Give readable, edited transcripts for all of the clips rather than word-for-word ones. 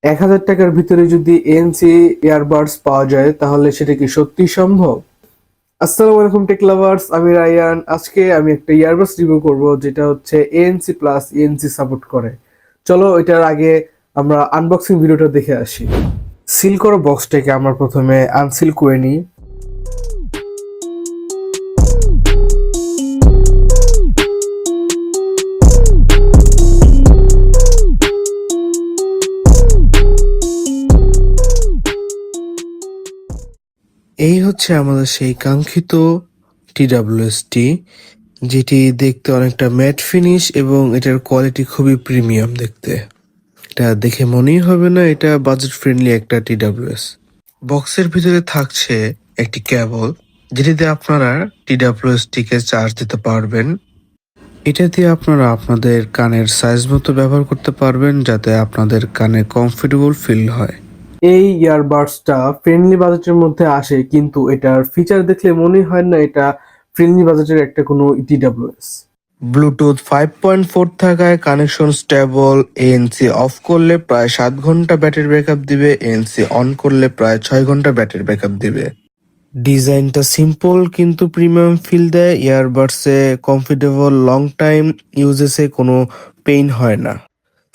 1000 টাকার ভিতরে যদি এএনসি ইয়ারবাডস পাওয়া যায় তাহলে সেটা কি সত্যি সম্ভব? আসসালামু আলাইকুম টেক লাভার্স, আমি রায়ান। আজকে আমি একটা ইয়ারবাডস রিভিউ করব যেটা হচ্ছে এএনসি প্লাস ইএনসি সাপোর্ট করে। চলো এটার আগে আমরা আনবক্সিং ভিডিওটা দেখে আসি। সিল করা বক্সটাকে আমরা প্রথমে আনসিল করে নিই। এই হচ্ছে আমাদের সেই কাঙ্ক্ষিত টিডাব্লিউএসটি, যেটি দেখতে অনেকটা ম্যাট ফিনিশ এবং এটার কোয়ালিটি খুবই প্রিমিয়াম দেখতে। এটা দেখে মনেই হবে না এটা বাজেট ফ্রেন্ডলি একটা টিডাব্লিউএস। বক্সের ভিতরে থাকছে একটি কেবল, যেটিতে আপনারা টিডাব্লিউএসটিকে চার্জ দিতে পারবেন। এটা দিয়ে আপনারা আপনাদের কানের সাইজ মতো ব্যবহার করতে পারবেন যাতে আপনাদের কানে কমফোর্টেবল ফিল হয়। এই ইয়ারবাডসটা ফ্রেন্ডলি বাজেটের মধ্যে আসে, কিন্তু এটার ফিচার দেখলে মনে হয় না এটা ফ্রেন্ডলি বাজেটের একটা কোনো টিডাব্লিউএস। ব্লুটুথ 5.4 থাকায় কানেকশন স্টেবল। এএনসি অফ করলে প্রায় 7 ঘন্টা ব্যাটারি ব্যাকআপ দিবে, এএনসি অন করলে প্রায় 6 ঘন্টা ব্যাটারি ব্যাকআপ দিবে। ডিজাইনটা সিম্পল কিন্তু প্রিমিয়াম ফিল দেয়। ইয়ারবাডসে কমফোর্টেবল, লং টাইম ইউজেসে কোনো পেইন হয় না।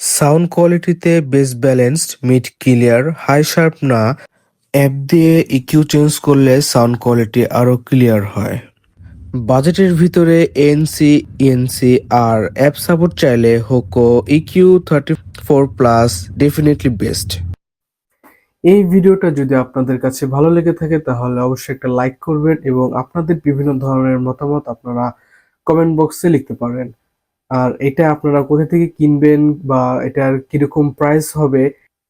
সাউন্ড কোয়ালিটিতে bass balanced, mid clear, high sharp না। অ্যাপ দিয়ে ইকিউ চেঞ্জ করলে সাউন্ড কোয়ালিটি আরো ক্লিয়ার হয়। বাজেটের ভিতরে এএনসি, ইএনসি আর অ্যাপ সাপোর্ট চাইলে Hoco EQ34 plus definitely best. এই ভিডিওটা যদি আপনাদের কাছে ভালো লেগে থাকে তাহলে অবশ্যই একটা লাইক করবেন এবং আপনাদের বিভিন্ন ধরনের মতামত আপনারা কমেন্ট বক্সে লিখতে পারেন। আর এটা আপনারা কোথা থেকে কিনবেন বা এটার কিরকম প্রাইস হবে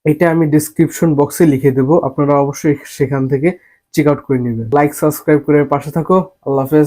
এটা আমি ডিসক্রিপশন বক্সে লিখে দেবো, আপনারা অবশ্যই সেখান থেকে চেক আউট করে নেবেন। লাইক সাবস্ক্রাইব করে পাশে থাকো। আল্লাহ হাফেজ।